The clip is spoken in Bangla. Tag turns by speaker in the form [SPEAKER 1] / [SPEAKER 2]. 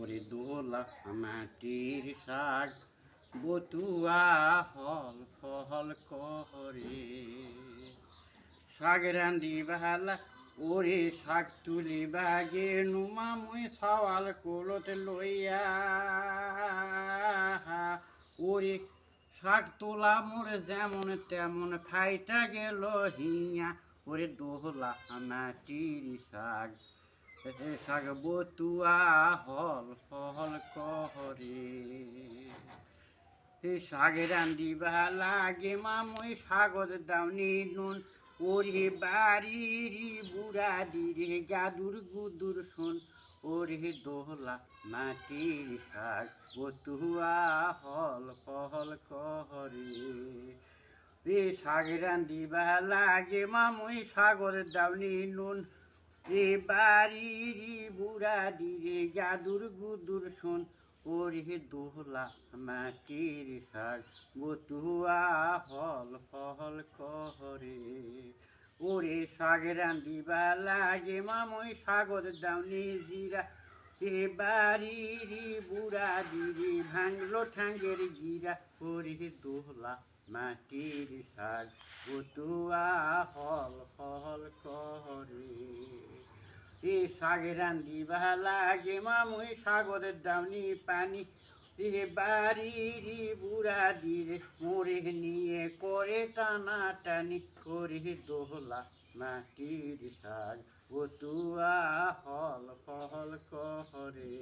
[SPEAKER 1] ওরে দোলা মাটির শাক বতুয়া হল ফল করে শাক রান্ধি বাহালা ওরে শাক তুলি বাগে নুমা মুই সওয়াল কোলত লইয়া ওরে শাক তোলা মোরে যেমন তেমন ফাইটা গেল হিয়া ওরে দোলা মাটির শাক শাক বতুয়া হল ফল করে শাক রান্ধি লাগে মামুই শাগর দাউনি নুন ওরে বাড়ির বুড়া দিরে গাদুর গুদুর শুন ওরে দোলা মাটির শাক বতুয়া হল ফল করে শাক রান্ধি লাগে মামুই সাগর দাউনি নুন বাড়ির বুড়া দিরে গাদুর গুদুর শুন ওরে দোলা মাটির শাক বতুয়া হল ফল করে ওরে শাক রান্ধিবা লাগে মামুই সাগর দাউনি জিরা বাড়ির বুড়া দিরে ভাঙলো ঠাঙ্গের গিরা ওরে দোলা মাটির শাক বতুয়া হল ফল করে শাক রান্ধিবা লাগে মামুই সাগরের দাউনি পানি বাড়ির বুড়া দিরে মোরে নিয়ে করে টানা টানি করে দোলা মাটির শাক বতুয়া হল ফল করে